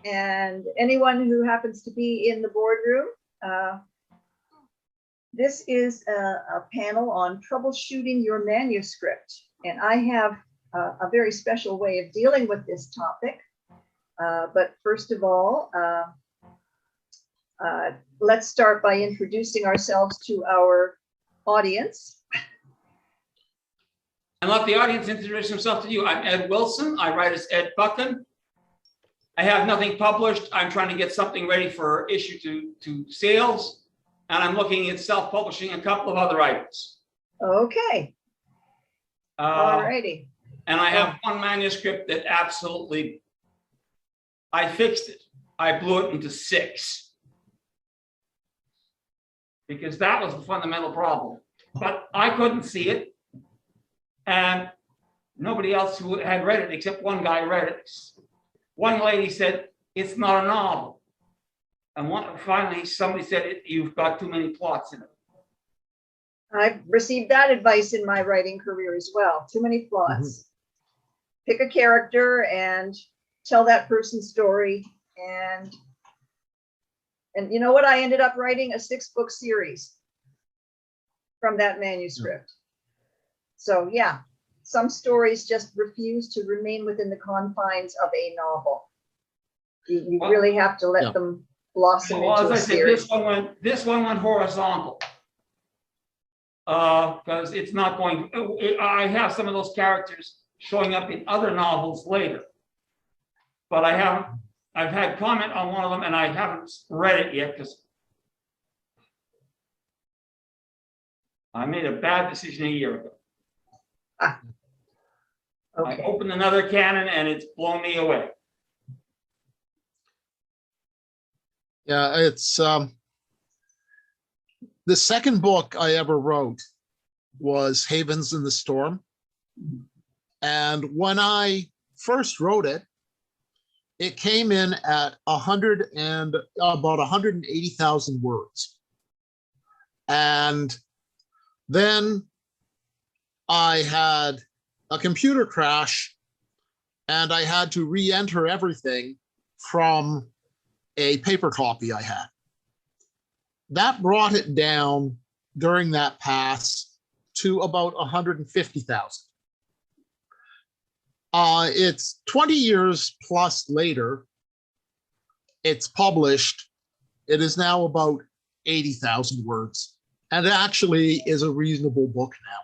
and anyone who happens to be in the boardroom. This is a panel on troubleshooting your manuscript, and I have a very special way of dealing with this topic. But first of all, let's start by introducing ourselves to our audience. And let the audience introduce themselves to you. I'm Ed Wilson. I write as Ed Buchan. I have nothing published. I'm trying to get something ready for issue to sales. And I'm looking at self-publishing a couple of other items. Okay. All righty. And I have one manuscript that absolutely, I fixed it. I blew it into 6. Because that was the fundamental problem. But I couldn't see it. And nobody else who had read it, except one guy read it. One lady said, it's not a novel. And finally, somebody said, you've got too many plots in it. I've received that advice in my writing career as well. Too many plots. Pick a character and tell that person's story. And you know what? I ended up writing a 6-book series from that manuscript. So yeah, some stories just refuse to remain within the confines of a novel. You really have to let them blossom into a series. This one went horizontal. Because it's not going, I have some of those characters showing up in other novels later. But I've had comment on one of them and I haven't read it yet because I made a bad decision a year ago. Okay. I opened another canon and it's blown me away. Yeah, it's the second book I ever wrote was Havens in the Storm. And when I first wrote it, it came in at about 180,000 words. And then I had a computer crash and I had to re-enter everything from a paper copy I had. That brought it down during that pass to about 150,000. It's 20 years plus later. It's published. It is now about 80,000 words, and it actually is a reasonable book now.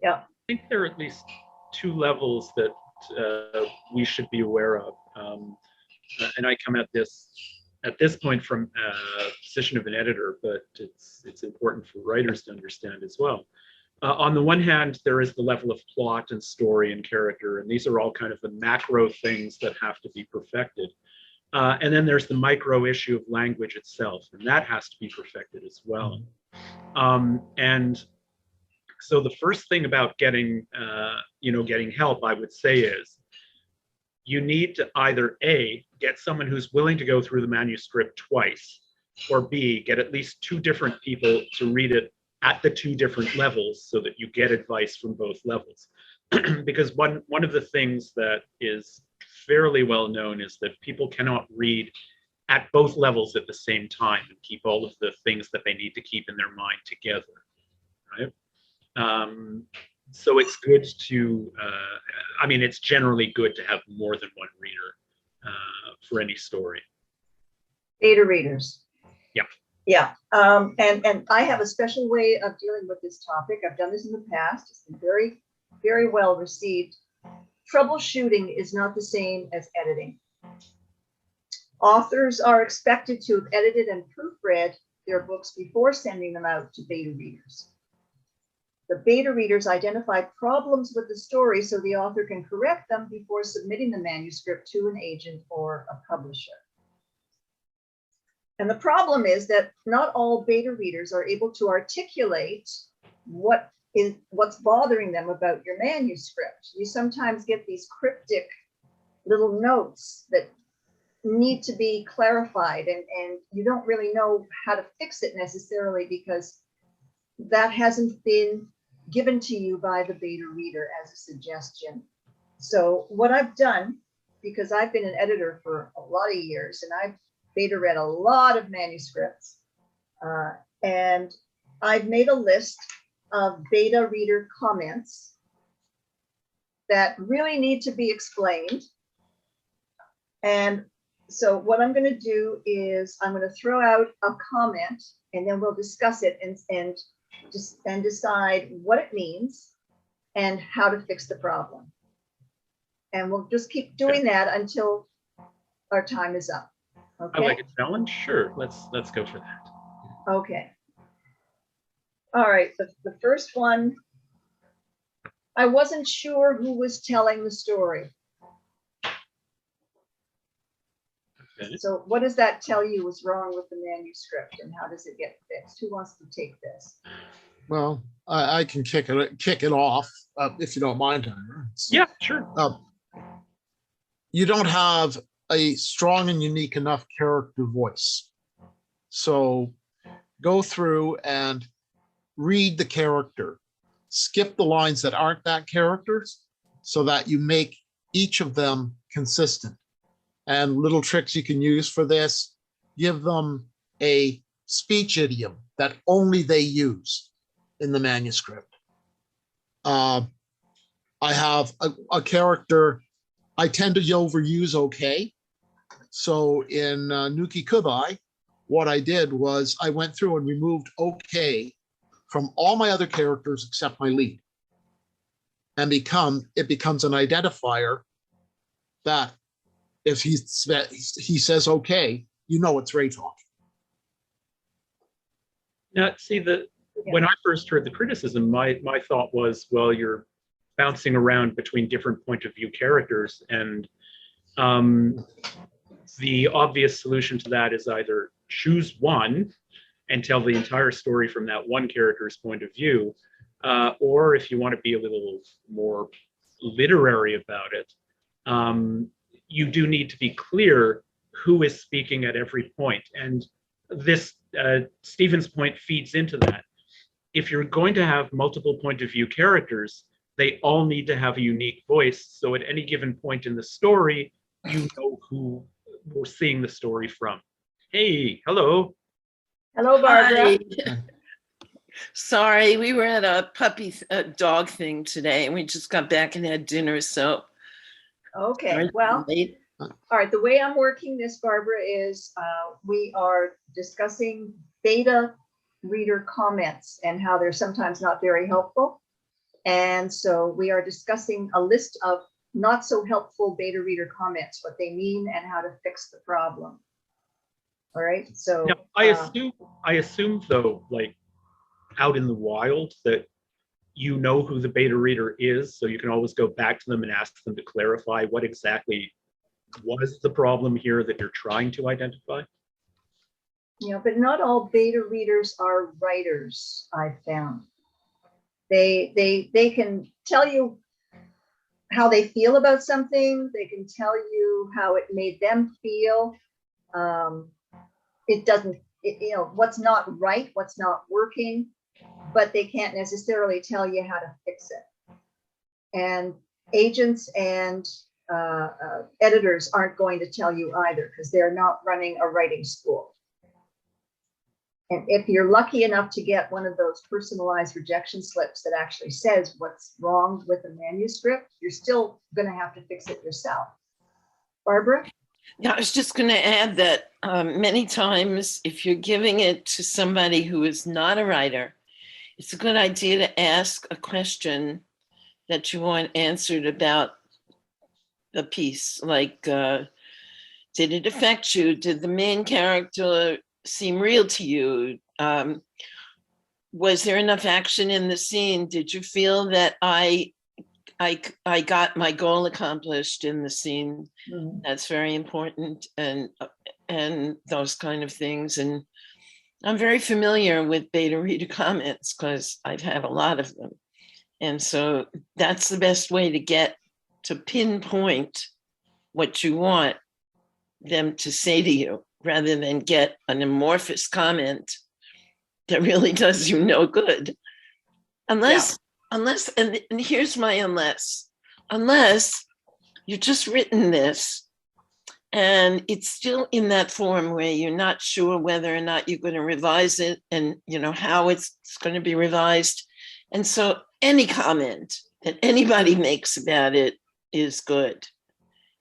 Yeah. I think there are at least 2 levels that we should be aware of. And I come at this point from a position of an editor, but it's important for writers to understand as well. On the one hand, there is the level of plot and story and character, and these are all kind of the macro things that have to be perfected. And then there's the micro issue of language itself, and that has to be perfected as well. And so the first thing about getting help, I would say, is you need to either A, get someone who's willing to go through the manuscript twice, or B, get at least 2 different people to read it at the 2 different levels so that you get advice from both levels. Because one of the things that is fairly well known is that people cannot read at both levels at the same time and keep all of the things that they need to keep in their mind together, right? So it's good to, it's generally good to have more than one reader for any story. Beta readers. Yeah. Yeah. And I have a special way of dealing with this topic. I've done this in the past. It's been very, very well received. Troubleshooting is not the same as editing. Authors are expected to have edited and proofread their books before sending them out to beta readers. The beta readers identify problems with the story so the author can correct them before submitting the manuscript to an agent or a publisher. And the problem is that not all beta readers are able to articulate what's bothering them about your manuscript. You sometimes get these cryptic little notes that need to be clarified, and you don't really know how to fix it necessarily because that hasn't been given to you by the beta reader as a suggestion. So what I've done, because I've been an editor for a lot of years and I've beta read a lot of manuscripts, and I've made a list of beta reader comments that really need to be explained. And so what I'm going to do is I'm going to throw out a comment and then we'll discuss it and decide what it means and how to fix the problem. And we'll just keep doing that until our time is up. I Okay. like a challenge. Sure, let's go for that. Okay. All right. The first one, I wasn't sure who was telling the story. Okay. So what does that tell you was wrong with the manuscript and how does it get fixed? Who wants to take this? Well, I can kick it off if you don't mind, Tyler. Yeah, sure. You don't have a strong and unique enough character voice. So go through and read the character, skip the lines that aren't that characters so that you make each of them consistent. And little tricks you can use for this, give them a speech idiom that only they use in the manuscript. I have a character I tend to overuse okay. So in Nuki Kubai, what I did was I went through and removed okay from all my other characters except my lead. And it becomes an identifier that if he says okay, you know it's Ray talking. Now, see, when I first heard the criticism, my thought was, well, you're bouncing around between different point of view characters, and the obvious solution to that is either choose one and tell the entire story from that one character's point of view, or if you want to be a little more literary about it, you do need to be clear who is speaking at every point. And this, Stephen's point feeds into that. If you're going to have multiple point of view characters, they all need to have a unique voice. So at any given point in the story, you know who we're seeing the story from. Hey, hello. Hello, Barbara. Hi. Sorry, we were at a dog thing today and we just got back and had dinner, so. Okay, well, all right, the way I'm working this, Barbara, is we are discussing beta reader comments and how they're sometimes not very helpful. And so we are discussing a list of not so helpful beta reader comments, what they mean and how to fix the problem. All right, so. Now, I assume though, like out in the wild, that you know who the beta reader is, so you can always go back to them and ask them to clarify what exactly was the problem here that you're trying to identify. Yeah, but not all beta readers are writers, I've found. They can tell you how they feel about something. They can tell you how it made them feel. It doesn't, you know, what's not right, what's not working, but they can't necessarily tell you how to fix it. And agents and editors aren't going to tell you either because they're not running a writing school. And if you're lucky enough to get one of those personalized rejection slips that actually says what's wrong with the manuscript, you're still going to have to fix it yourself. Barbara? Yeah, I was just going to add that many times if you're giving it to somebody who is not a writer, it's a good idea to ask a question that you want answered about the piece, like, did it affect you? Did the main character seem real to you? Was there enough action in the scene? Did you feel that I got my goal accomplished in the scene? Mm-hmm. That's very important, and those kind of things. And I'm very familiar with beta reader comments because I've had a lot of them. And so that's the best way to get to pinpoint what you want them to say to you, rather than get an amorphous comment that really does you no good. Unless, and here's my unless you've just written this and it's still in that form where you're not sure whether or not you're going to revise it and how it's going to be revised. And so any comment that anybody makes about it is good.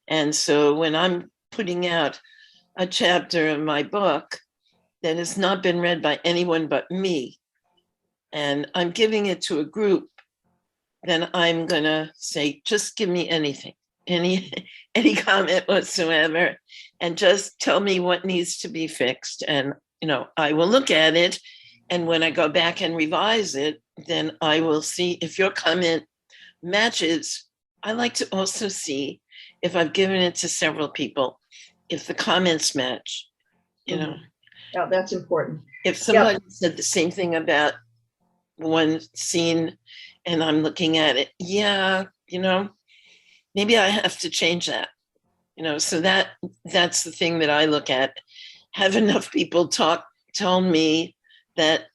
And so when I'm putting out a chapter of my book that has not been read by anyone but me, and I'm giving it to a group, then I'm gonna say, just give me anything, any comment whatsoever, and just tell me what needs to be fixed. And I will look at it, and when I go back and revise it, then I will see if your comment matches. I like to also see if I've given it to several people, if the comments match. Oh, that's important. If somebody said the same thing about one scene and I'm looking at it, maybe I have to change that. So that's the thing that I look at. Have enough people tell me that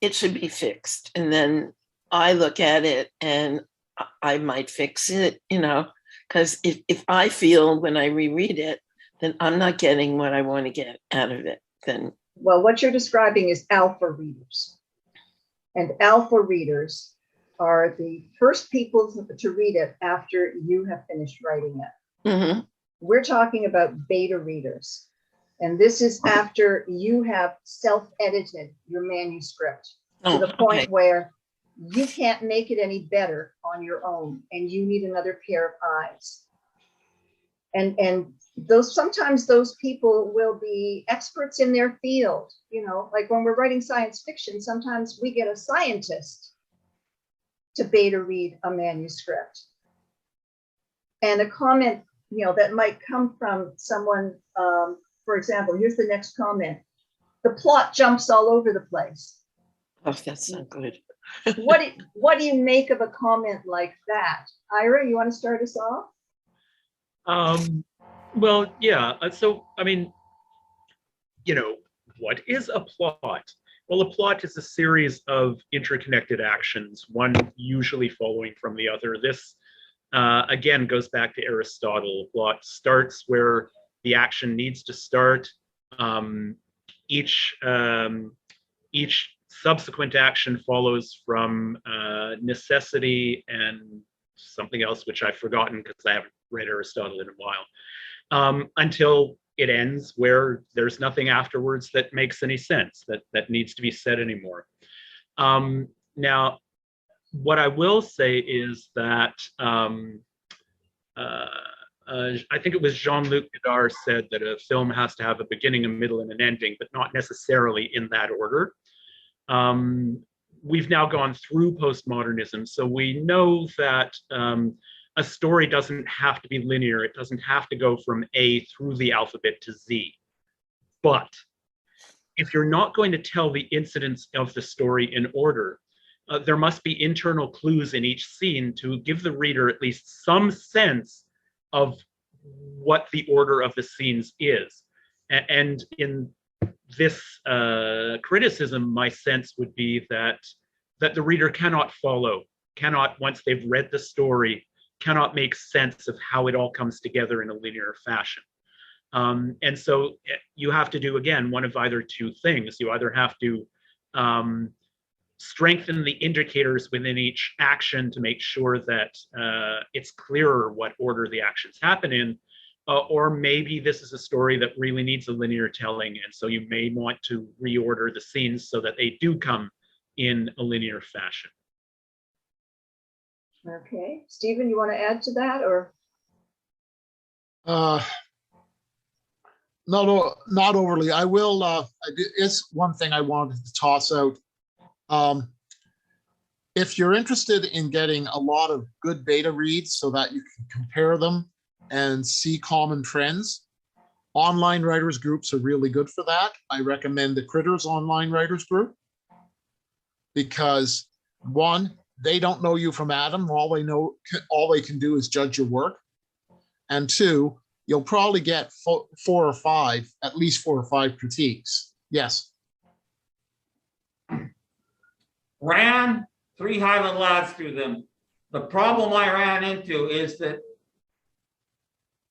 it should be fixed, and then I look at it and I might fix it, because if I feel when I reread it, then I'm not getting what I want to get out of it, then. Well, what you're describing is alpha readers. And alpha readers are the first people to read it after you have finished writing it. Mm-hmm. We're talking about beta readers. And this is after you have self-edited your manuscript to the point where you can't make it any better on your own and you need another pair of eyes. And sometimes those people will be experts in their field, like when we're writing science fiction, sometimes we get a scientist to beta read a manuscript. And a comment, that might come from someone, for example, here's the next comment. The plot jumps all over the place. Oh, that's not good. What do you make of a comment like that? Ira, you want to start us off? Well, yeah. So, I mean, what is a plot? Well, a plot is a series of interconnected actions, one usually following from the other. This, again, goes back to Aristotle. Plot starts where the action needs to start. Each subsequent action follows from necessity and something else, which I've forgotten because I haven't read Aristotle in a while, until it ends where there's nothing afterwards that makes any sense, that needs to be said anymore. Now, what I will say is that I think it was Jean-Luc Godard said that a film has to have a beginning, a middle, and an ending, but not necessarily in that order. We've now gone through postmodernism, so we know that a story doesn't have to be linear. It doesn't have to go from A through the alphabet to Z. But if you're not going to tell the incidents of the story in order, there must be internal clues in each scene to give the reader at least some sense of what the order of the scenes is. And in this criticism, my sense would be that the reader cannot once they've read the story, cannot make sense of how it all comes together in a linear fashion. And so you have to do, again, one of either two things. You either have to strengthen the indicators within each action to make sure that it's clearer what order the actions happen in, or maybe this is a story that really needs a linear telling, and so you may want to reorder the scenes so that they do come in a linear fashion. Okay, Stephen, you want to add to that, or? Not overly. I will. It's one thing I wanted to toss out. If you're interested in getting a lot of good beta reads so that you can compare them and see common trends, online writers groups are really good for that. I recommend the Critters online writers group because, one, they don't know you from Adam. All they can do is judge your work. And two, you'll probably get at least four or five critiques. Yes. Ran 3 Highland lads through them. The problem I ran into is that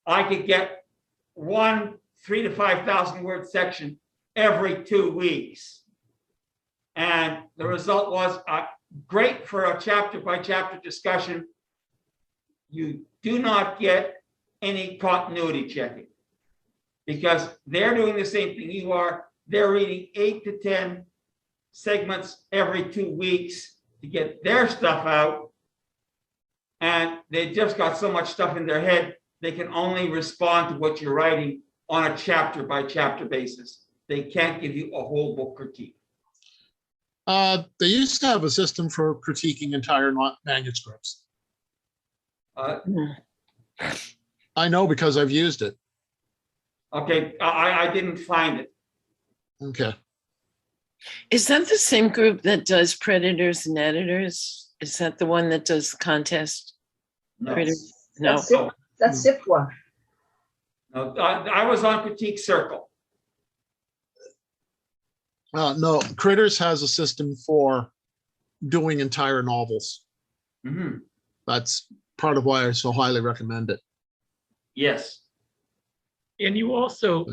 I could get one 3,000 to 5,000 word section every 2 weeks. And the result was great for a chapter by chapter discussion. You do not get any continuity checking because they're doing the same thing you are. They're reading 8 to 10 segments every 2 weeks to get their stuff out. And they just got so much stuff in their head, they can only respond to what you're writing on a chapter by chapter basis. They can't give you a whole book critique. They used to have a system for critiquing entire manuscripts. I know because I've used it. Okay, I didn't find it. Okay. Is that the same group that does predators and editors? Is that the one that does the contest? No, No. That's SIPWA. no, I was on Critique Circle. No, Critters has a system for doing entire novels. Mhm. That's part of why I so highly recommend it. Yes. And you also,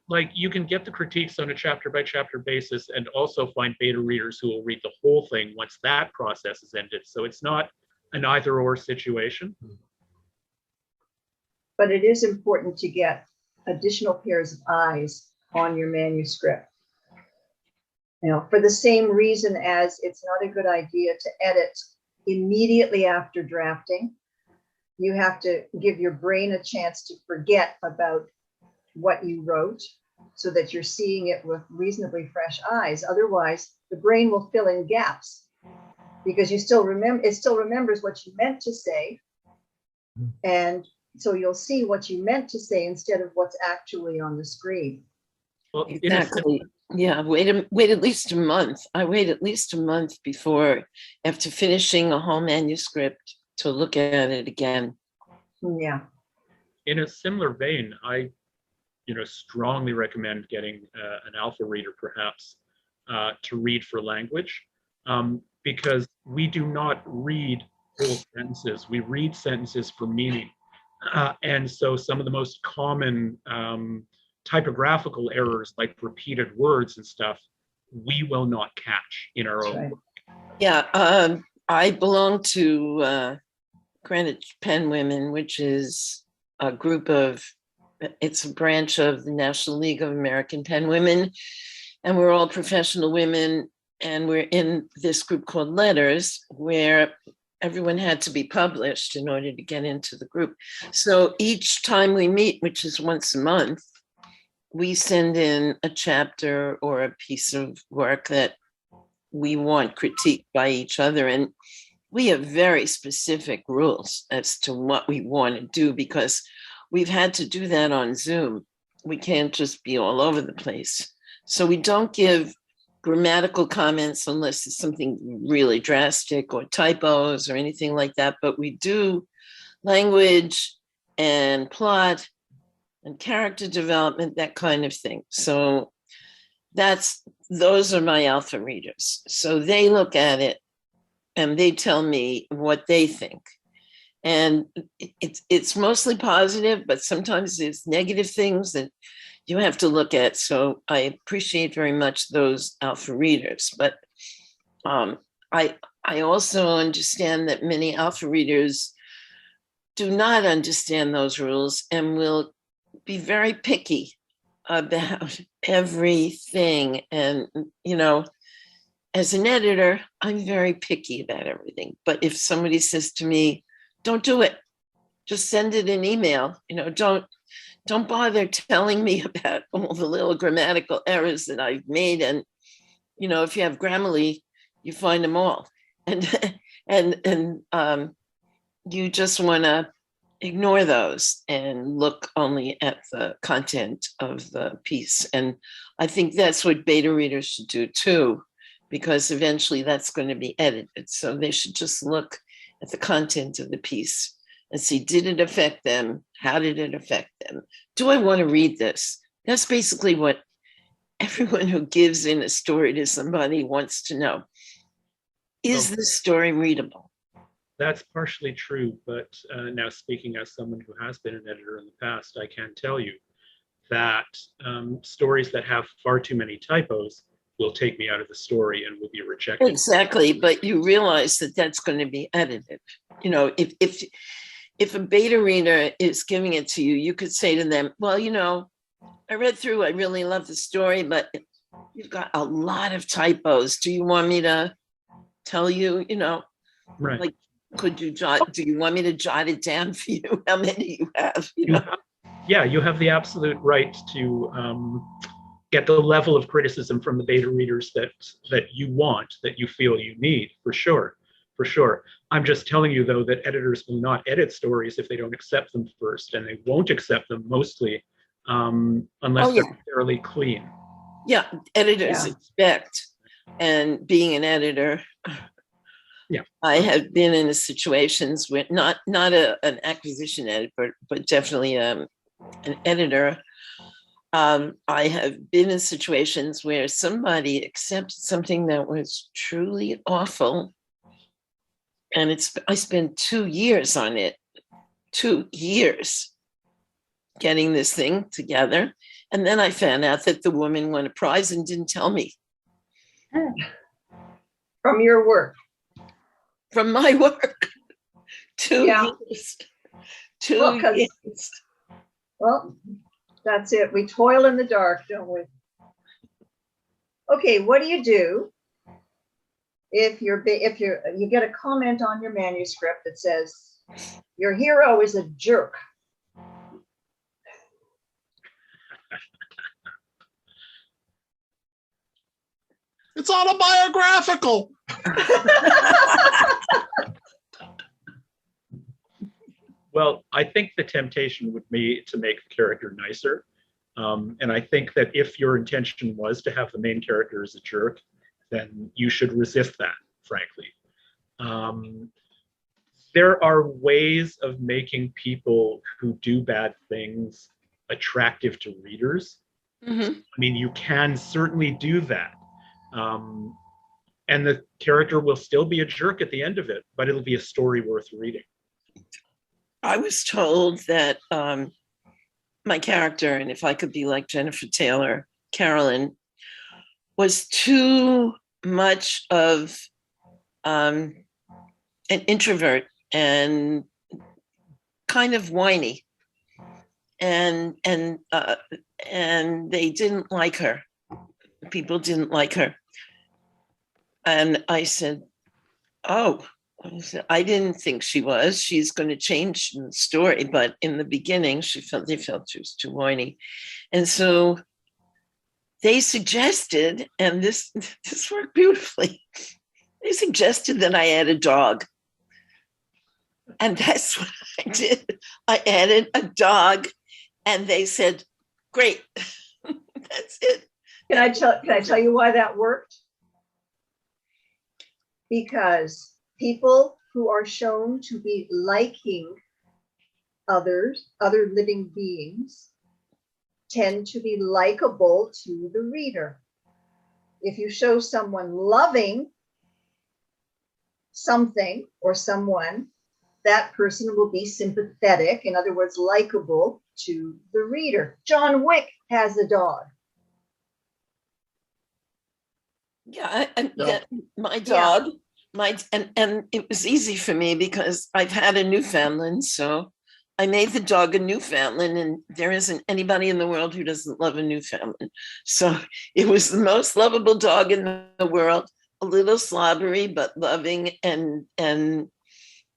like, you can get the critiques on a chapter by chapter basis and also find beta readers who will read the whole thing once that process is ended. So it's not an either or situation. But it is important to get additional pairs of eyes on your manuscript. You know, for the same reason as it's not a good idea to edit immediately after drafting. You have to give your brain a chance to forget about what you wrote so that you're seeing it with reasonably fresh eyes. Otherwise, the brain will fill in gaps because you still remember, it still remembers what you meant to say. And so you'll see what you meant to say instead of what's actually on the screen. Well, Exactly. Yeah, wait at least a month. I wait at least a month before, after finishing a whole manuscript, to look at it again. Yeah. In a similar vein, I strongly recommend getting an alpha reader perhaps to read for language, because we do not read whole sentences. We read sentences for meaning. And so some of the most common typographical errors, like repeated words and stuff, we will not catch in our That's own right. work. Yeah, I belong to Greenwich Pen Women, which is a group of, it's a branch of the National League of American Pen Women, and we're all professional women, and we're in this group called Letters, where everyone had to be published in order to get into the group. So each time we meet, which is once a month, we send in a chapter or a piece of work that we want critiqued by each other. And we have very specific rules as to what we want to do because we've had to do that on Zoom. We can't just be all over the place. So we don't give grammatical comments unless it's something really drastic or typos or anything like that. But we do language and plot and character development, that kind of thing. So those are my alpha readers. So they look at it and they tell me what they think. And it's mostly positive, but sometimes there's negative things that you have to look at. So I appreciate very much those alpha readers. But I also understand that many alpha readers do not understand those rules and will be very picky about everything. And, as an editor, I'm very picky about everything. But if somebody says to me, don't do it, just send it an email, don't bother telling me about all the little grammatical errors that I've made. And, if you have Grammarly, you find them all. And you just want to ignore those and look only at the content of the piece. And I think that's what beta readers should do too, because eventually that's going to be edited. So they should just look at the content of the piece and see, did it affect them? How did it affect them? Do I want to read this? That's basically what everyone who gives in a story to somebody wants to know. Is this story readable? That's partially true, but now speaking as someone who has been an editor in the past, I can tell you that stories that have far too many typos will take me out of the story and will be rejected. Exactly, but you realize that that's going to be edited. You know, if a beta reader is giving it to you, you could say to them, well, you know, I read through, I really love the story, but you've got a lot of typos. Do you want me to tell you, you know, Right. like, could you jot, do you want me to jot it down for you? How many you have, you know? Yeah, you have the absolute right to get the level of criticism from the beta readers that you want, that you feel you need, for sure, for sure. I'm just telling you, though, that editors will not edit stories if they don't accept them first, and they won't accept them mostly unless Oh, yeah. they're fairly clean. Yeah, editors Yeah. expect, and being an editor, Yeah, I have been in situations where not an acquisition editor, but definitely an editor. I have been in situations where somebody accepted something that was truly awful, and I spent 2 years on it, 2 years getting this thing together, and then I found out that the woman won a prize and didn't tell me. From your work. From my work. 2 Yeah. years. Well, 2 years. Well, that's it. We toil in the dark, don't we? Okay, what do you do if you get a comment on your manuscript that says your hero is a jerk? It's autobiographical. well, I think the temptation would be to make the character nicer. And I think that if your intention was to have the main character as a jerk, then you should resist that, frankly. There are ways of making people who do bad things attractive to readers. Mhm. I mean, you can certainly do that. And the character will still be a jerk at the end of it, but it'll be a story worth reading. I was told that my character, and if I could be like Jennifer Taylor, Carolyn, was too much of an introvert and kind of whiny, and they didn't like her. People didn't like her, and I said, "Oh." I didn't think she was. She's going to change in the story, but in the beginning, they felt she was too whiny, and so they suggested, and this worked beautifully. They suggested that I add a dog, and that's what I did. I added a dog, and they said, "Great, that's it." Can I tell you why that worked? Because people who are shown to be liking other living beings tend to be likable to the reader. If you show someone loving something or someone, that person will be sympathetic, in other words, likable to the reader. John Wick has a dog. Yeah, Yeah. my dog, and it was easy for me because I've had a Newfoundland, so I made the dog a Newfoundland, and there isn't anybody in the world who doesn't love a Newfoundland. So it was the most lovable dog in the world, a little slobbery but loving, and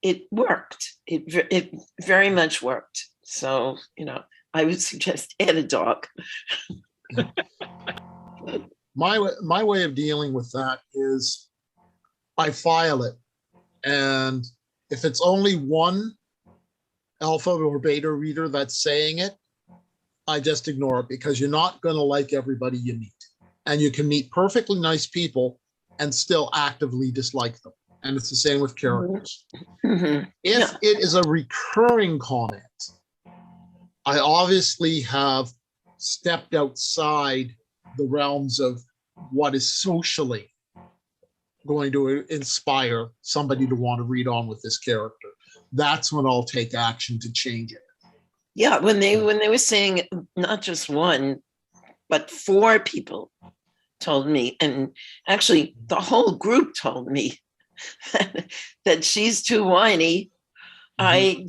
it worked. It very much worked. So, you know, I would suggest add a dog. My way of dealing with that is I file it, and if it's only one alpha or beta reader that's saying it, I just ignore it, because you're not going to like everybody you meet, and you can meet perfectly nice people and still actively dislike them. And it's the same with characters. Mhm. If it is a recurring comment, I obviously have stepped outside the realms of what is socially going to inspire somebody to want to read on with this character, that's when I'll take action to change it. Yeah, when they were saying not just one, but 4 people told me, and actually the whole group told me that she's too whiny. I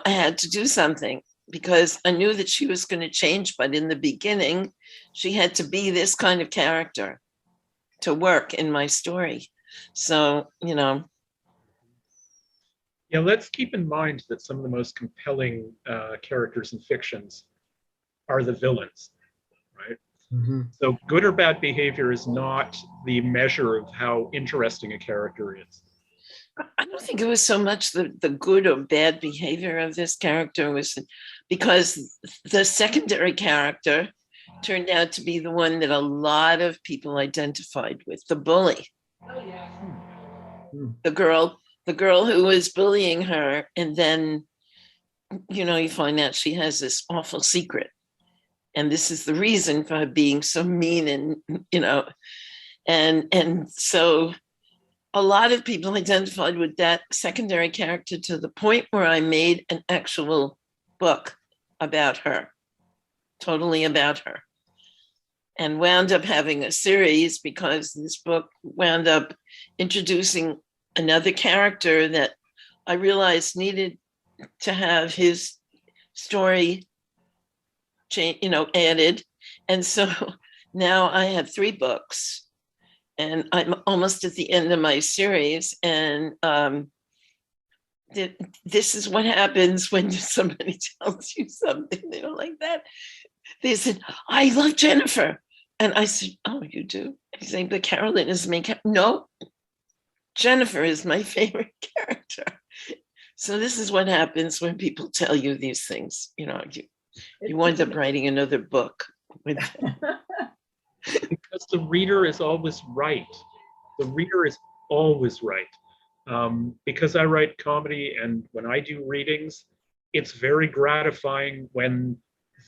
had to do something because I knew that she was going to change, but in the beginning, she had to be this kind of character to work in my story. So, Yeah, let's keep in mind that some of the most compelling characters in fictions are the villains, right? So good or bad behavior is not the measure of how interesting a character is. I don't think it was so much the good or bad behavior of this character, was because the secondary character turned out to be the one that a lot of people identified with, the bully. The girl who was bullying her, and then you find out she has this awful secret, and this is the reason for her being so mean, and so a lot of people identified with that secondary character, to the point where I made an actual book about her, totally about her, and wound up having a series because this book wound up introducing another character that I realized needed to have his story added. And so now I have 3 books, and I'm almost at the end of my series. And this is what happens when somebody tells you something they don't like. That they said, "I love Jennifer," and I said, "Oh, you do?" He said, "But Carolyn is the main character." No, Jennifer is my favorite character. So this is what happens when people tell you these things. You wind up writing another book with them. Because the reader is always right. The reader is always right. Because I write comedy, and when I do readings, it's very gratifying when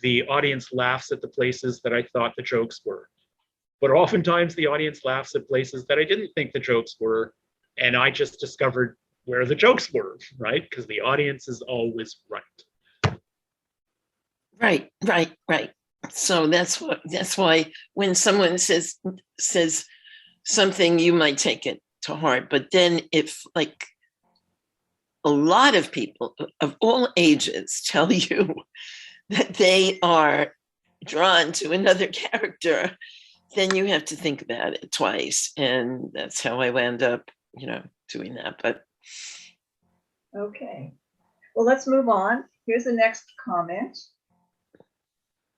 the audience laughs at the places that I thought the jokes were. But oftentimes the audience laughs at places that I didn't think the jokes were, and I just discovered where the jokes were, right? Because the audience is always right. Right. So that's why when someone says something, you might take it to heart. But then if like a lot of people of all ages tell you that they are drawn to another character, then you have to think about it twice. And that's how I wound up, doing that. But Okay. Well, let's move on. Here's the next comment.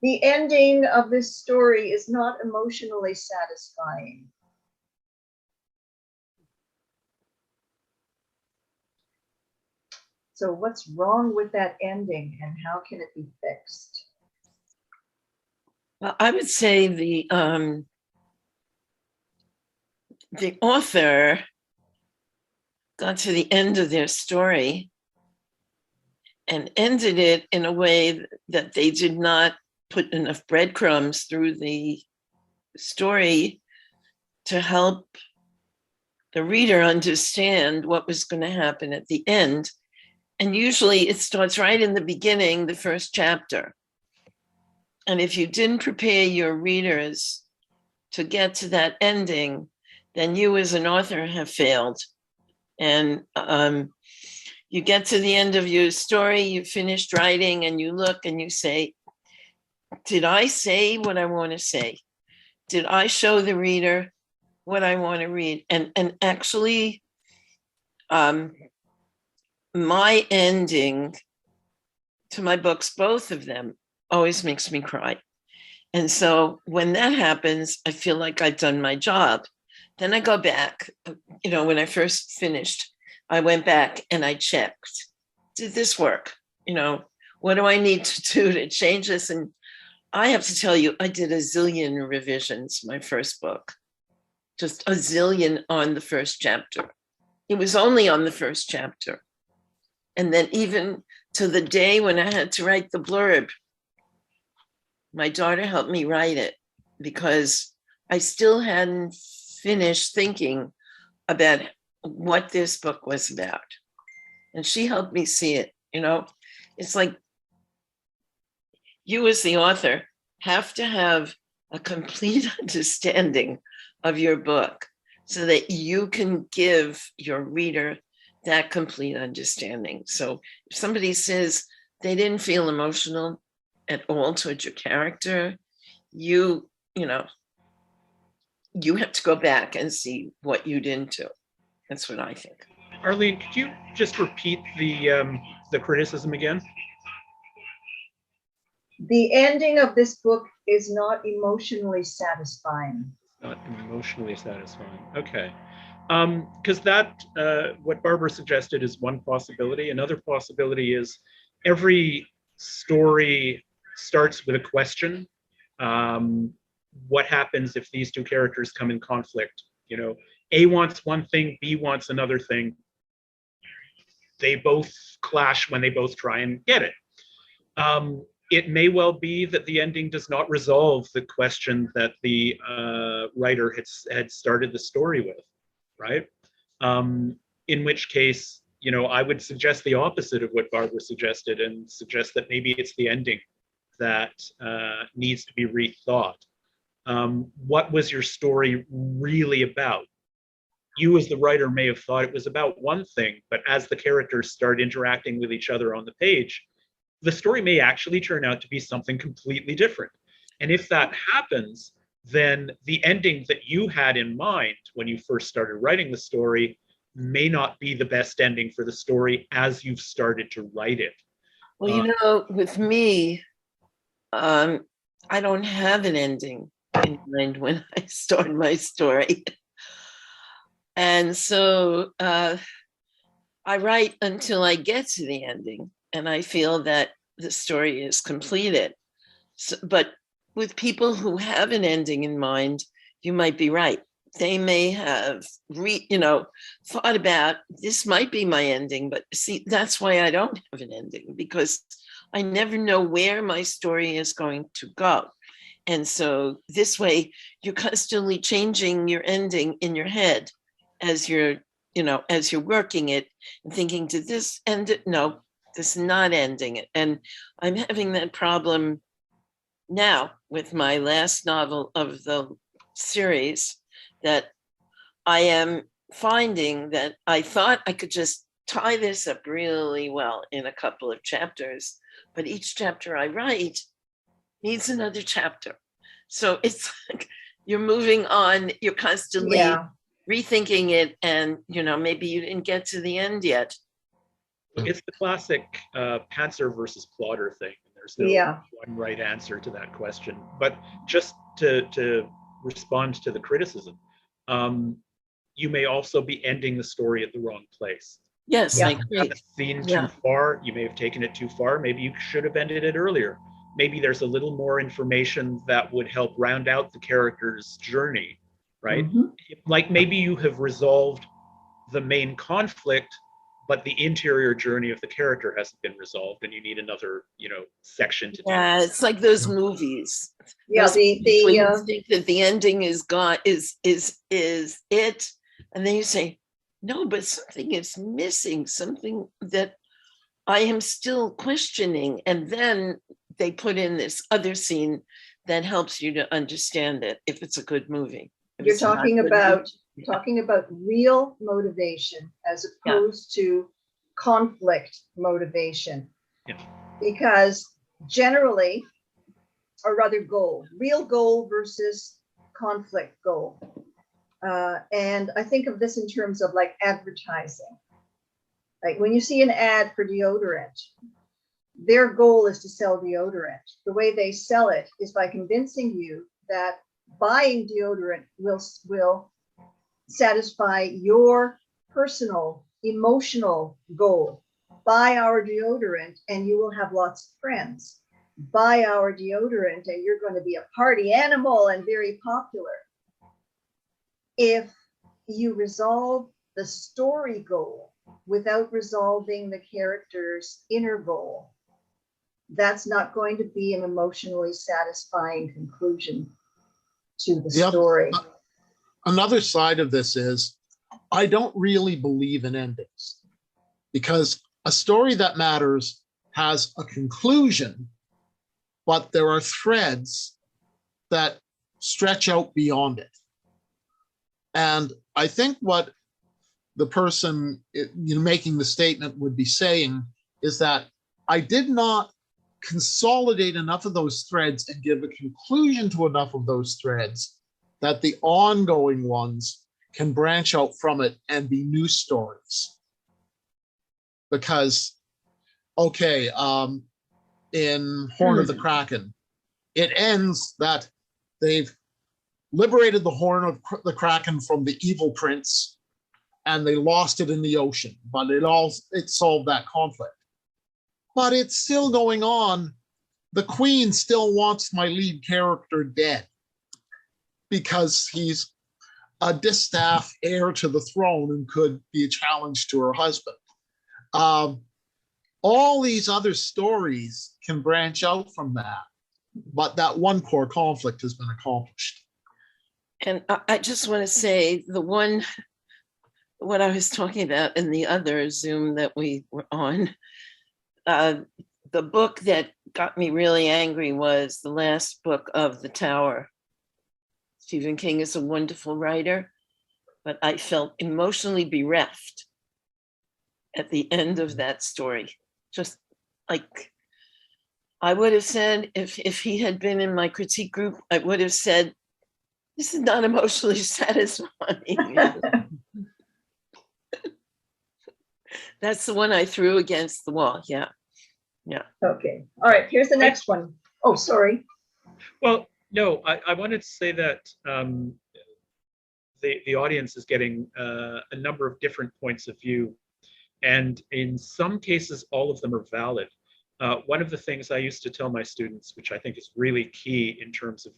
The ending of this story is not emotionally satisfying. So what's wrong with that ending, and how can it be fixed? well, I would say the author got to the end of their story and ended it in a way that they did not put enough breadcrumbs through the story to help the reader understand what was going to happen at the end. And usually it starts right in the beginning, the first chapter. And if you didn't prepare your readers to get to that ending, then you as an author have failed. And you get to the end of your story, you finished writing, and you look and you say, did I say what I want to say? Did I show the reader what I want to read? And actually, my ending to my books, both of them, always makes me cry. And so when that happens, I feel like I've done my job. Then I go back, when I first finished, I went back and I checked, did this work? What do I need to do to change this? And I have to tell you, I did a zillion revisions, my first book, just a zillion on the first chapter. It was only on the first chapter. And then even to the day when I had to write the blurb, my daughter helped me write it because I still hadn't finished thinking about what this book was about. And she helped me see it. It's like you as the author have to have a complete understanding of your book so that you can give your reader that complete understanding. So if somebody says they didn't feel emotional at all towards your character, you have to go back and see what you didn't do. That's what I think. Arlene, could you just repeat the criticism again? The ending of this book is not emotionally satisfying. Not emotionally satisfying. Okay. Because what Barbara suggested is one possibility. Another possibility is every story starts with a question. What happens if these two characters come in conflict? A wants one thing, B wants another thing. They both clash when they both try and get it. It may well be that the ending does not resolve the question that the writer had started the story with, right? In which case, I would suggest the opposite of what Barbara suggested and suggest that maybe it's the ending that needs to be rethought. What was your story really about? You as the writer may have thought it was about one thing, but as the characters start interacting with each other on the page, the story may actually turn out to be something completely different. And if that happens, then the ending that you had in mind when you first started writing the story may not be the best ending for the story as you've started to write it. Well, with me, I don't have an ending in mind when I start my story. And so I write until I get to the ending and I feel that the story is completed. So, but with people who have an ending in mind, you might be right. They may have thought about this might be my ending, but see, that's why I don't have an ending, because I never know where my story is going to go. And so this way, you're constantly changing your ending in your head as you're working it and thinking, did this end it? No, this is not ending it. And I'm having that problem now with my last novel of the series, that I am finding that I thought I could just tie this up really well in a couple of chapters, but each chapter I write needs another chapter. So it's like you're moving on, you're constantly rethinking it, and maybe you didn't get to the end yet. It's the classic pantser versus plotter thing. There's no one right answer to that question. But just to respond to the criticism, you may also be ending the story at the wrong place. Yes, I agree. You have seen too far. You may have taken it too far. Maybe you should have ended it earlier. Maybe there's a little more information that would help round out the character's journey, right? Mm-hmm. Like maybe you have resolved the main conflict, but the interior journey of the character hasn't been resolved, and you need another, section to do. Yeah, it's like those movies. Yeah, you think that the ending is gone, is it, and then you say, no, but something is missing, something that I am still questioning, and then they put in this other scene that helps you to understand it if it's a good movie. You're talking about real motivation as opposed to conflict motivation. Yeah. Because generally, or rather real goal versus conflict goal. And I think of this in terms of like advertising. Like when you see an ad for deodorant, their goal is to sell deodorant. The way they sell it is by convincing you that buying deodorant will satisfy your personal emotional goal. Buy our deodorant and you will have lots of friends. Buy our deodorant and you're going to be a party animal and very popular. If you resolve the story goal without resolving the character's inner goal, that's not going to be an emotionally satisfying conclusion to the story. Another side of this is I don't really believe in endings, because a story that matters has a conclusion, but there are threads that stretch out beyond it. And I think what the person making the statement would be saying is that I did not consolidate enough of those threads and give a conclusion to enough of those threads that the ongoing ones can branch out from it and be new stories. Because, okay, in Horn of the Kraken, it ends that they've liberated the Horn of the Kraken from the evil prince, and they lost it in the ocean, but it solved that conflict. But it's still going on. The queen still wants my lead character dead because he's a distaff heir to the throne and could be a challenge to her husband. All these other stories can branch out from that, but that one core conflict has been accomplished. And I just want to say what I was talking about in the other Zoom that we were on, the book that got me really angry was the last book of The Tower. Stephen King is a wonderful writer, but I felt emotionally bereft at the end of that story. Just like I would have said, if he had been in my critique group, I would have said, this is not emotionally satisfying. That's the one I threw against the wall. Yeah. Yeah. Okay. All right. Here's the next one. Oh, sorry. Well, no, I wanted to say that the audience is getting a number of different points of view. And in some cases, all of them are valid. One of the things I used to tell my students, which I think is really key in terms of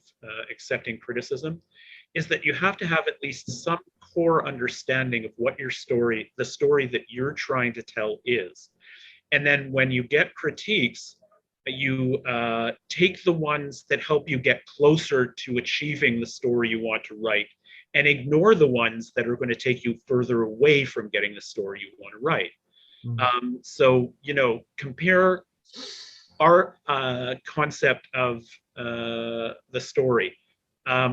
accepting criticism, is that you have to have at least some core understanding of what your story, the story that you're trying to tell is. And then when you get critiques, you take the ones that help you get closer to achieving the story you want to write, and ignore the ones that are going to take you further away from getting the story you want to write. So, compare our concept of the story,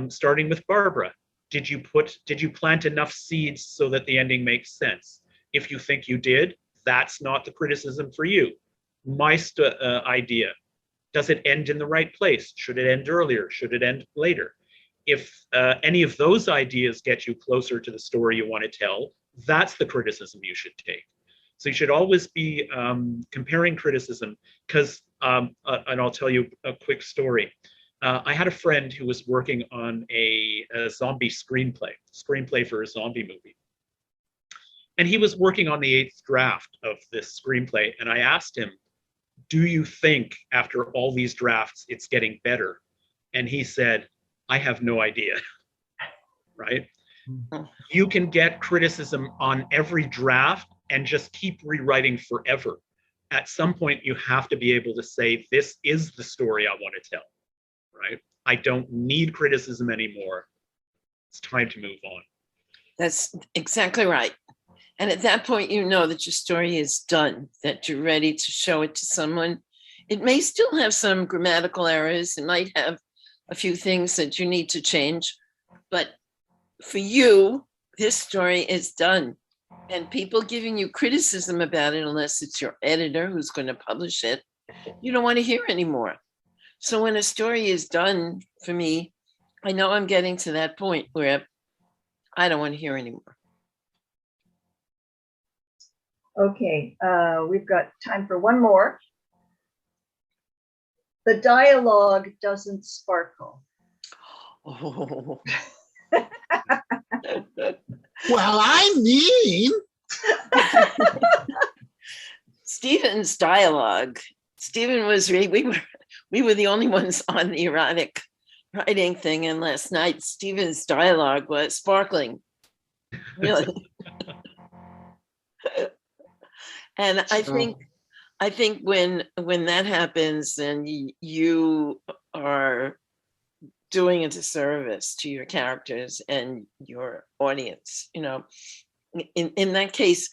starting with Barbara. Did you plant enough seeds so that the ending makes sense? If you think you did, that's not the criticism for you. My idea, does it end in the right place? Should it end earlier? Should it end later? If any of those ideas get you closer to the story you want to tell, that's the criticism you should take. So you should always be comparing criticism, because, and I'll tell you a quick story. I had a friend who was working on a zombie screenplay for a zombie movie. And he was working on the 8th draft of this screenplay. And I asked him, do you think after all these drafts, it's getting better? And he said, I have no idea, right? You can get criticism on every draft and just keep rewriting forever. At some point, you have to be able to say, this is the story I want to tell, right? I don't need criticism anymore. It's time to move on. That's exactly right. And at that point, you know that your story is done, that you're ready to show it to someone. It may still have some grammatical errors. It might have a few things that you need to change. But for you, this story is done. And people giving you criticism about it, unless it's your editor who's going to publish it, you don't want to hear anymore. So when a story is done, for me, I know I'm getting to that point where I don't want to hear anymore. Okay, we've got time for one more. The dialogue doesn't sparkle. Oh. Well, I mean, Stephen's dialogue. Stephen was we were the only ones on the erotic writing thing, and last night Stephen's dialogue was sparkling. Really. And I think when that happens, then you are doing a disservice to your characters and your audience. in that case,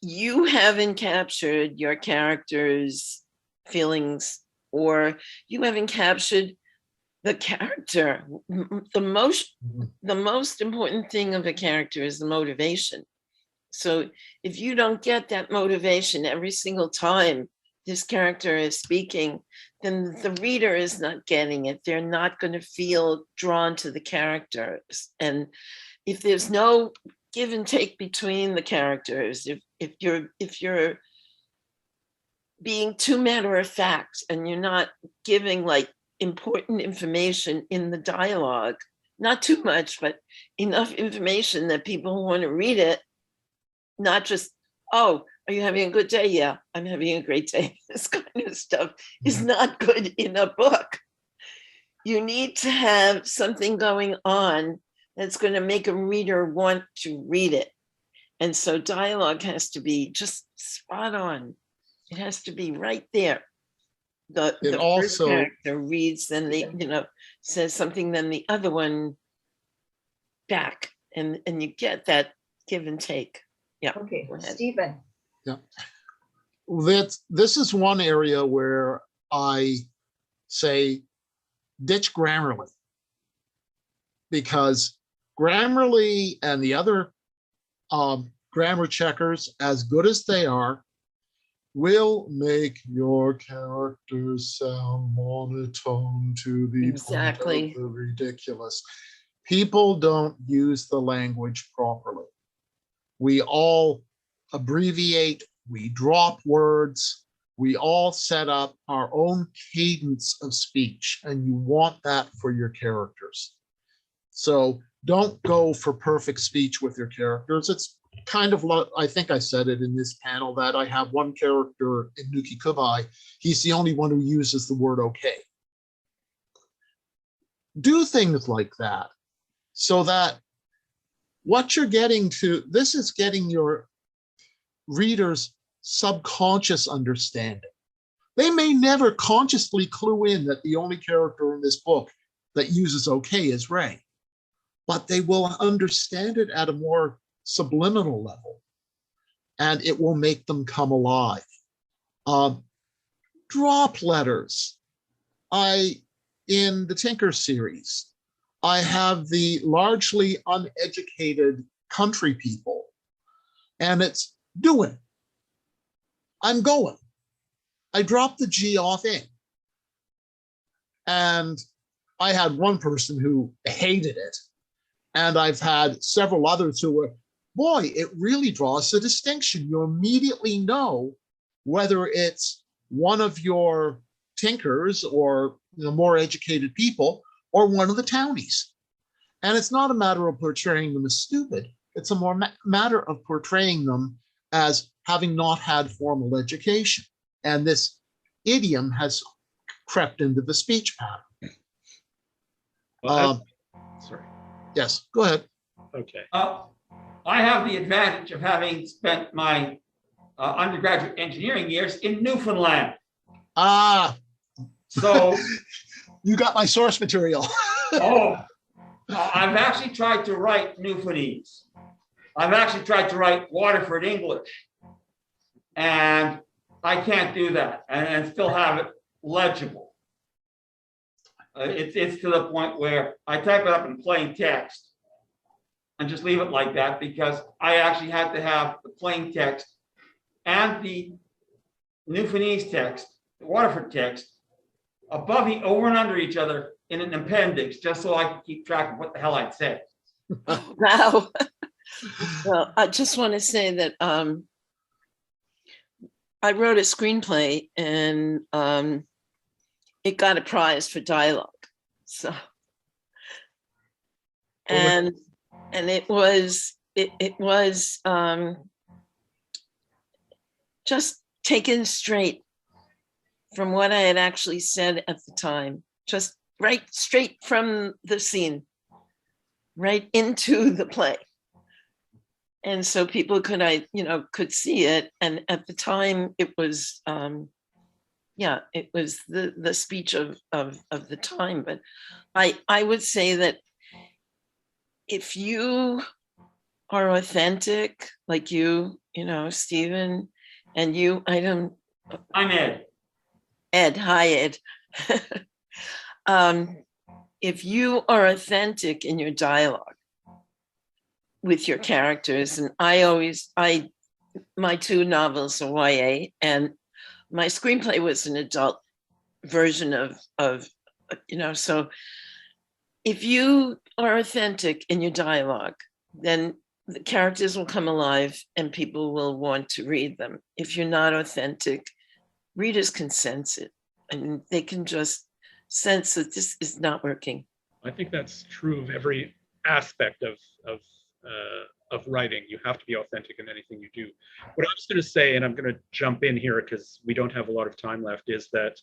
you haven't captured your character's feelings, or you haven't captured the character. The most important thing of a character is the motivation. So if you don't get that motivation every single time this character is speaking, then the reader is not getting it. They're not going to feel drawn to the characters. And if there's no give and take between the characters, if you're being too matter of fact and you're not giving like important information in the dialogue, not too much, but enough information that people want to read it, not just, oh, are you having a good day? Yeah, I'm having a great day. This kind of stuff is not good in a book. You need to have something going on that's going to make a reader want to read it. And so dialogue has to be just spot on. It has to be right there. The first also- character reads, then says something, then the other one back, and you get that give and take. Yeah. Okay, Go ahead. Stephen. This is one area where I say ditch Grammarly, because Grammarly and the other grammar checkers, as good as they are, will make your characters sound monotone to the Exactly. point of the ridiculous. People don't use the language properly. We all abbreviate, we drop words, we all set up our own cadence of speech, and you want that for your characters. So don't go for perfect speech with your characters. It's kind of like, I think I said it in this panel, that I have one character in Nuki Kubai. He's the only one who uses the word okay. Do things like that so that what you're getting to, this is getting your readers' subconscious understanding. They may never consciously clue in that the only character in this book that uses okay is Ray, but they will understand it at a more subliminal level, and it will make them come alive. Drop letters. In the Tinker series, I have the largely uneducated country people, and it's doing. I'm going. I dropped the G off in. And I had one person who hated it, and I've had several others who were, boy, it really draws a distinction. You immediately know whether it's one of your tinkers or the more educated people or one of the townies. And it's not a matter of portraying them as stupid. It's a more matter of portraying them as having not had formal education. And this idiom has crept into the speech pattern. Well, sorry. Yes, go ahead. Okay. I have the advantage of having spent my undergraduate engineering years in Newfoundland. Ah, So, you got my source material. I've actually tried to write Newfoundlandese. I've actually tried to write Waterford English, and I can't do that and still have it legible. It's to the point where I type it up in plain text and just leave it like that, because I actually had to have the plain text and the Newfoundlandese text, the Waterford text, above, over and under each other in an appendix, just so I could keep track of what the hell I'd said. Wow. Well, I just want to say that I wrote a screenplay, and it got a prize for dialogue. So, and it was just taken straight from what I had actually said at the time, just right straight from the scene, right into the play. And so people could see it. And at the time it was, it was the speech of the time. But I would say that if you are authentic, like you know, Stephen, and you, I'm Ed. Ed, hi, Ed. If you are authentic in your dialogue with your characters, and my 2 novels are YA, and my screenplay was an adult version of so if you are authentic in your dialogue, then the characters will come alive and people will want to read them. If you're not authentic, readers can sense it, and they can just sense that this is not working. I think that's true of every aspect of writing. You have to be authentic in anything you do. What I was going to say, and I'm going to jump in here because we don't have a lot of time left, is that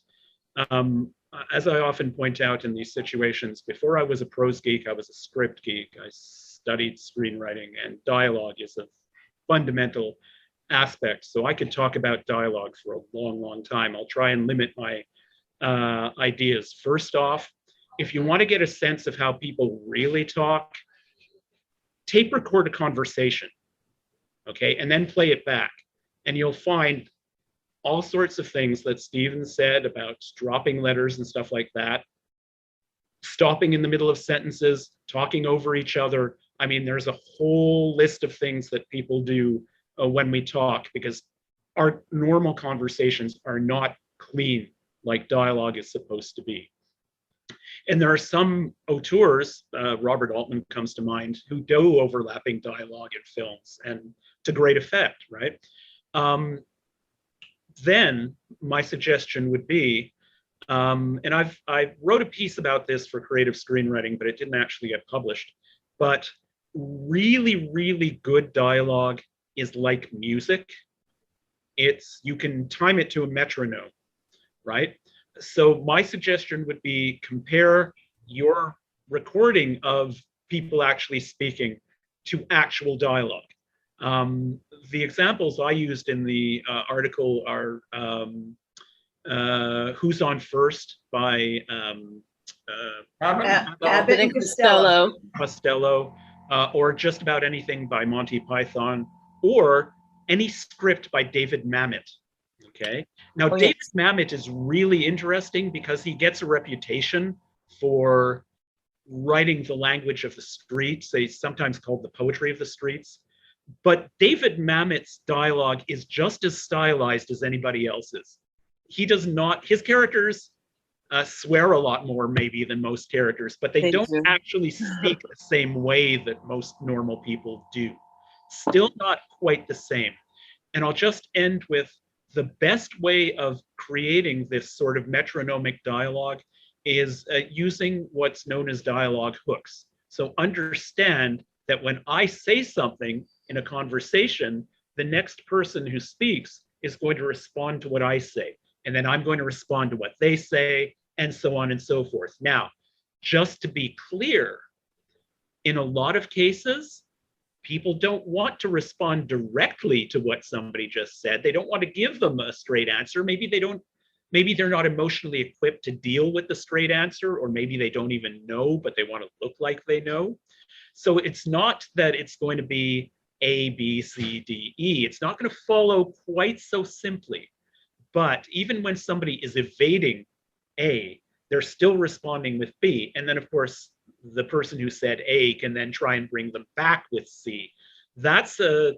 as I often point out in these situations, before I was a prose geek, I was a script geek. I studied screenwriting, and dialogue is a fundamental aspect. So I could talk about dialogue for a long, long time. I'll try and limit my ideas. First off, if you want to get a sense of how people really talk, tape record a conversation, okay, and then play it back. And you'll find all sorts of things that Stephen said about dropping letters and stuff like that, stopping in the middle of sentences, talking over each other. I mean, there's a whole list of things that people do when we talk, because our normal conversations are not clean like dialogue is supposed to be. And there are some auteurs, Robert Altman comes to mind, who do overlapping dialogue in films, and to great effect, right? Then my suggestion would be, and I wrote a piece about this for creative screenwriting, but it didn't actually get published, but really, really good dialogue is like music. You can time it to a metronome, right? So my suggestion would be compare your recording of people actually speaking to actual dialogue. The examples I used in the article are Who's on First by Abbott and Costello. Costello, or just about anything by Monty Python, or any script by David Mamet. Okay. Now, David Mamet is really interesting because he gets a reputation for writing the language of the streets. He's sometimes called the poetry of the streets. But David Mamet's dialogue is just as stylized as anybody else's. He does not, his characters swear a lot more maybe than most characters, but they don't actually speak the same way that most normal people do. Still not quite the same. And I'll just end with the best way of creating this sort of metronomic dialogue is using what's known as dialogue hooks. So understand that when I say something in a conversation, the next person who speaks is going to respond to what I say. And then I'm going to respond to what they say, and so on and so forth. Now, just to be clear, in a lot of cases, people don't want to respond directly to what somebody just said. They don't want to give them a straight answer. Maybe they're not emotionally equipped to deal with the straight answer, or maybe they don't even know, but they want to look like they know. So it's not that it's going to be A, B, C, D, E. It's not going to follow quite so simply. But even when somebody is evading A, they're still responding with B. And then, of course, the person who said A can then try and bring them back with C. That's a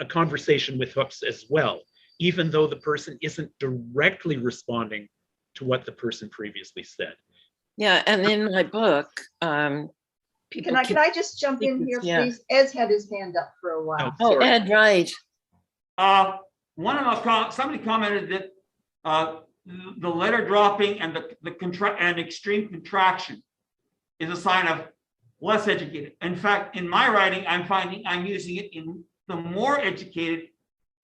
conversation with hooks as well, even though the person isn't directly responding to what the person previously said. Yeah, and in my book, Can I just jump in here, please? Ed's had his hand up for a while. Oh, Ed, right. Somebody commented that the letter dropping and the extreme contraction is a sign of less educated. In fact, in my writing, I'm finding I'm using it in the more educated,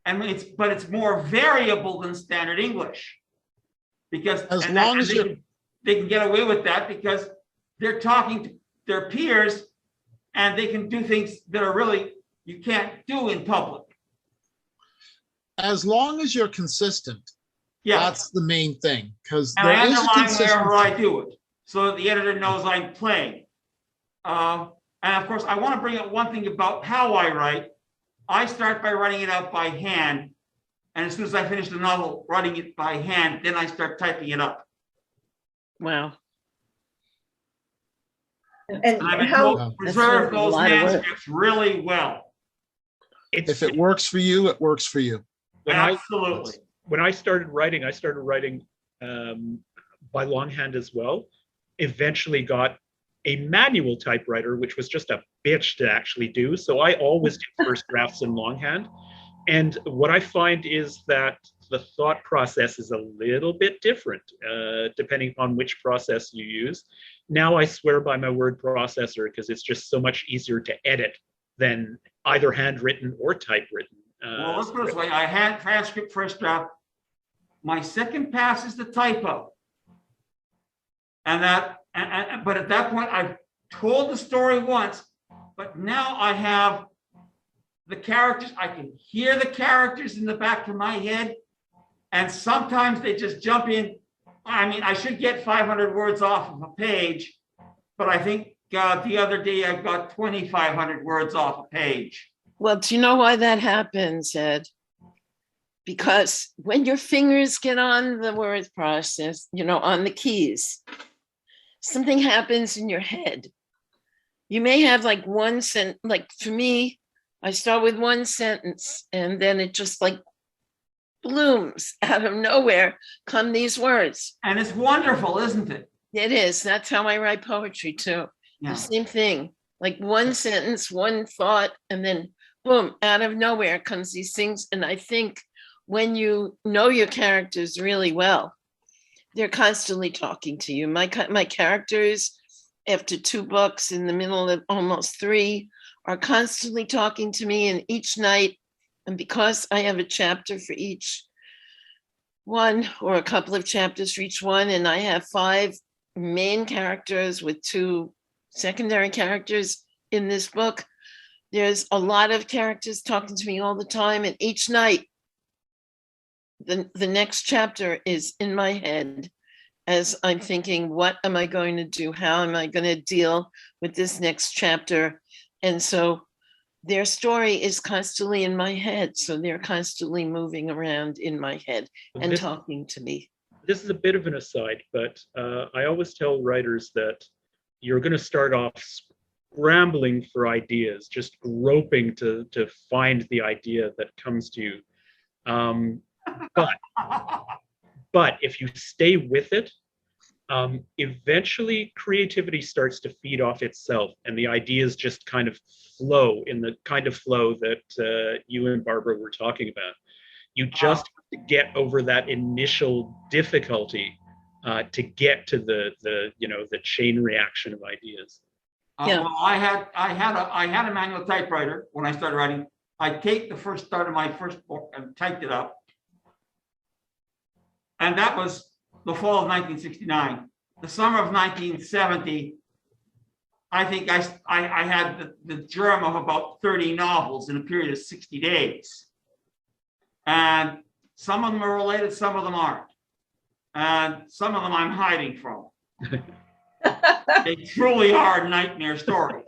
but it's more variable than standard English, because they can get away with that because they're talking to their peers and they can do things that are really you can't do in public. As long as you're consistent. Yeah, that's the main thing, because and I underline wherever I do it, so that the editor knows I'm playing. And And of course, I want to bring up one thing about how I write. I start by writing it out by hand. And as soon as I finish the novel, writing it by hand, then I start typing it up. Wow. And And I've been how, told to preserve a those lot of work. manuscripts really well. If it works for you, it works for you. Absolutely. When I started writing by longhand as well. Eventually got a manual typewriter, which was just a bitch to actually do. So I always did first drafts in longhand. And what I find is that the thought process is a little bit different, depending on which process you use. Now I swear by my word processor because it's just so much easier to edit than either handwritten or typewritten. Well, let's put it this way. I had transcript first draft. My second pass is the typo. But at that point, I've told the story once, but now I have the characters. I can hear the characters in the back of my head. And sometimes they just jump in. I mean, I should get 500 words off of a page, but I think the other day I got 2,500 words off a page. Well, do you know why that happens, Ed? Because when your fingers get on the word process, on the keys, something happens in your head. You may have like one sentence, like for me, I start with one sentence and then it just like blooms out of nowhere come these words. And it's wonderful, isn't it? It is. That's how I write poetry too. Yeah. The same thing, like one sentence, one thought, and then boom, out of nowhere comes these things. And I think when you know your characters really well, they're constantly talking to you. My characters, after 2 books in the middle of almost 3, are constantly talking to me, and each night, and because I have a chapter for each one or a couple of chapters for each one, and I have 5 main characters with 2 secondary characters in this book, there's a lot of characters talking to me all the time, and each night the next chapter is in my head as I'm thinking, what am I going to do? How am I going to deal with this next chapter? And so their story is constantly in my head. So they're constantly moving around in my head and talking to me. This is a bit of an aside, but I always tell writers that you're going to start off scrambling for ideas, just groping to find the idea that comes to you. But if you stay with it, eventually creativity starts to feed off itself, and the ideas just kind of flow in the kind of flow that you and Barbara were talking about. You just have to get over that initial difficulty to get to the chain reaction of ideas. Yeah. Well, I had a manual typewriter when I started writing. I taped the first start of my first book and typed it up. And that was the fall of 1969. The summer of 1970, I think I had the germ of about 30 novels in a period of 60 days. And some of them are related, some of them aren't. And some of them I'm hiding from. They truly are nightmare stories.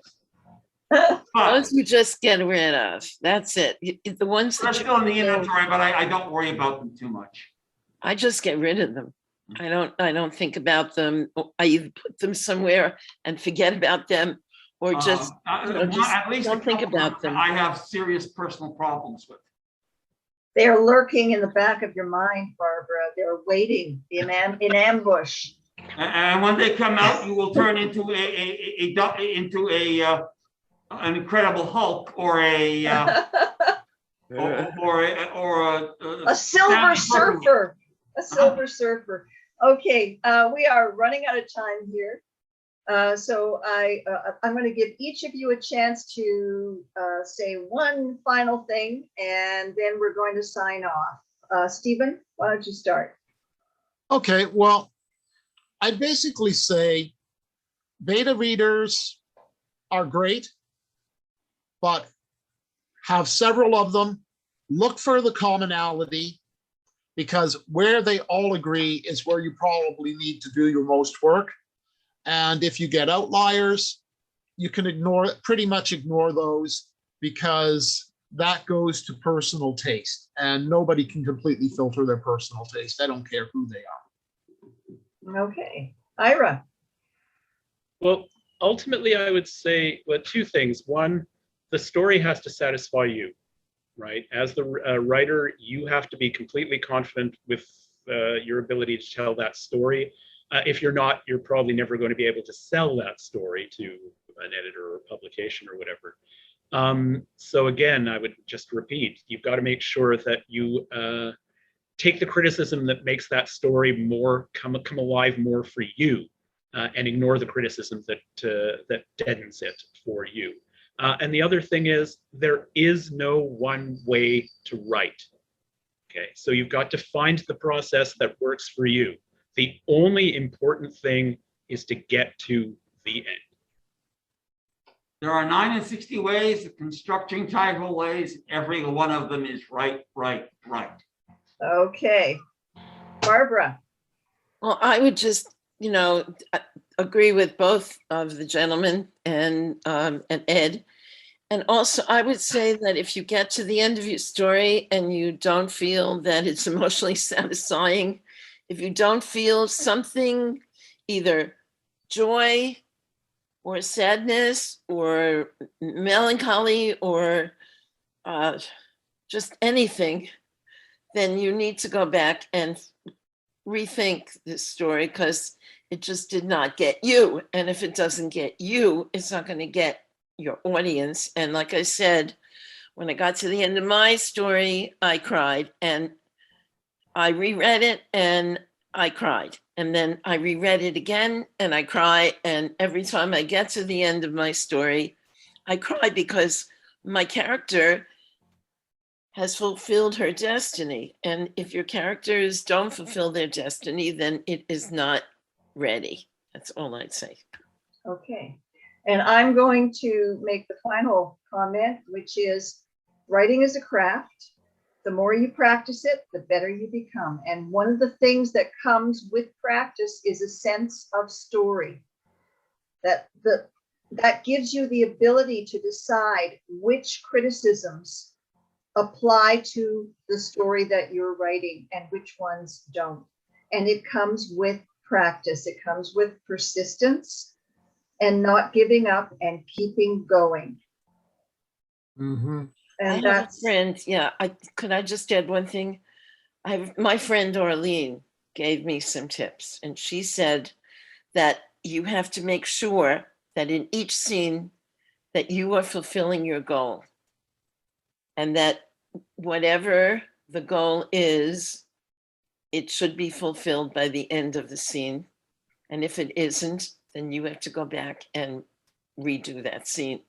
But Those you just get rid of. That's it. The ones they're that still in the inventory, but I don't worry about them too much. I just get rid of them. I don't think about them. I either put them somewhere and forget about them, or just, just at least don't think about them. I have serious personal problems with. they're lurking in the back of your mind, Barbara. They're waiting in ambush. And when they come out, you will turn into an Incredible Hulk or a Silver Surfer. A Silver Surfer. Okay, we are running out of time here. So I'm going to give each of you a chance to say one final thing, and then we're going to sign off. Stephen, why don't you start? Okay, well, I'd basically say beta readers are great, but have several of them. Look for the commonality, because where they all agree is where you probably need to do your most work. And if you get outliers, you can pretty much ignore those, because that goes to personal taste, and nobody can completely filter their personal taste. I don't care who they are. Okay, Ira. Well, ultimately, I would say, well, two things. One, the story has to satisfy you, right? As the writer, you have to be completely confident with your ability to tell that story. If you're not, you're probably never going to be able to sell that story to an editor or publication or whatever. So again, I would just repeat, you've got to make sure that you take the criticism that makes that story more come alive more for you, and ignore the criticism that deadens it for you. And the other thing is, there is no one way to write. Okay, so you've got to find the process that works for you. The only important thing is to get to the end. There are 69 ways of constructing titleways. Every one of them is right. Okay, Barbara. Well, I would just, agree with both of the gentlemen and Ed. And also, I would say that if you get to the end of your story and you don't feel that it's emotionally satisfying, if you don't feel something, either joy or sadness or melancholy or just anything, then you need to go back and rethink this story, because it just did not get you. And if it doesn't get you, it's not going to get your audience. And like I said, when I got to the end of my story, I cried, and I reread it and I cried. And then I reread it again and I cry. And every time I get to the end of my story, I cry, because my character has fulfilled her destiny. And if your characters don't fulfill their destiny, then it is not ready. That's all I'd say. Okay, and I'm going to make the final comment, which is writing is a craft. The more you practice it, the better you become. And one of the things that comes with practice is a sense of story. That gives you the ability to decide which criticisms apply to the story that you're writing and which ones don't. And it comes with practice. It comes with persistence and not giving up and keeping going. Mm-hmm. And I have that's a friend. Yeah, could I just add one thing? My friend Orlean gave me some tips, and she said that you have to make sure that in each scene that you are fulfilling your goal, and that whatever the goal is, it should be fulfilled by the end of the scene. And if it isn't, then you have to go back and redo that scene.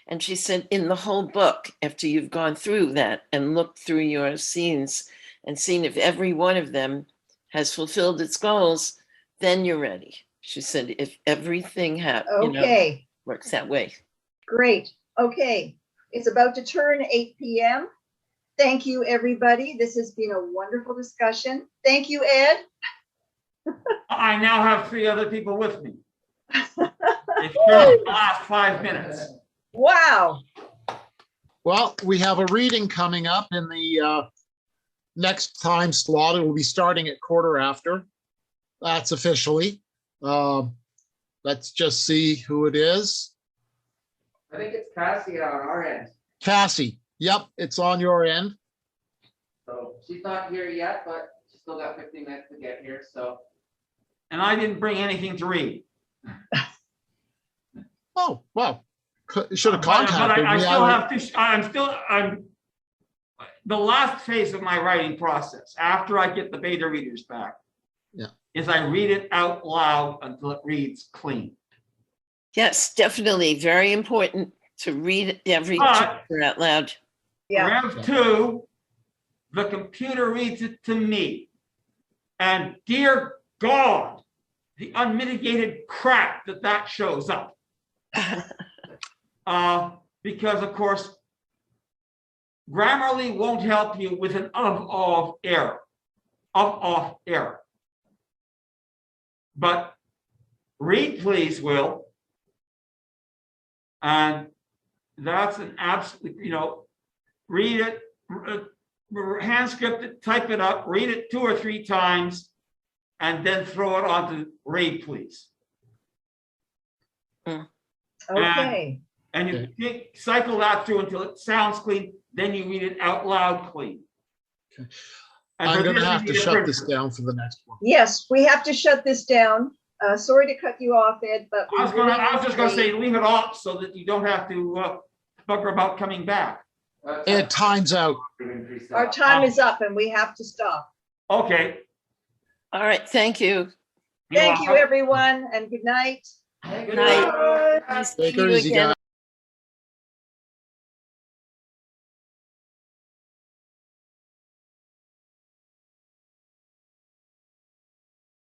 And she said, in the whole book, after you've gone through that and looked through your scenes and seen if every one of them has fulfilled its goals, then you're ready. She said, if everything okay. Works that way. Great. Okay, it's about to turn 8 p.m. Thank you, everybody. This has been a wonderful discussion. Thank you, Ed. I now have 3 other people with me. It's the last 5 minutes. Wow. Well, we have a reading coming up in the next time slot. It will be starting at 1:15. That's officially. Let's just see who it is. I think it's Cassie on our end. Cassie. Yep, it's on your end. So she's not here yet, but she's still got 15 minutes to get here. So. And I didn't bring anything to read. Oh, well, should have But contacted I me. still have to, I'm the last phase of my writing process, after I get the beta readers back, is I read it out loud until it reads clean. Yes, definitely. Very important to read every chapter out loud. Yeah. Rev 2, the computer reads it to me. And dear God, the unmitigated crap that shows up. Because of course, Grammarly won't help you with an of error. Of error. But Read Please will. And that's an absolute, read it, hand script it, type it up, read it 2 or 3 times, and then throw it onto read, please. Okay, And you cycle that through until it sounds clean, then you read it out loud clean. Okay. And I'm for gonna this, you have to need a shut this printer. down for the next one. yes, we have to shut this down. Sorry to cut you off, Ed, but. I was just gonna say, leave it off so that you don't have to bugger about coming back. It times out. Our time is up and we have to stop. Okay. All right, thank you. You're Thank you, welcome. everyone, and good night. Good Night. night. See Take her you easy, again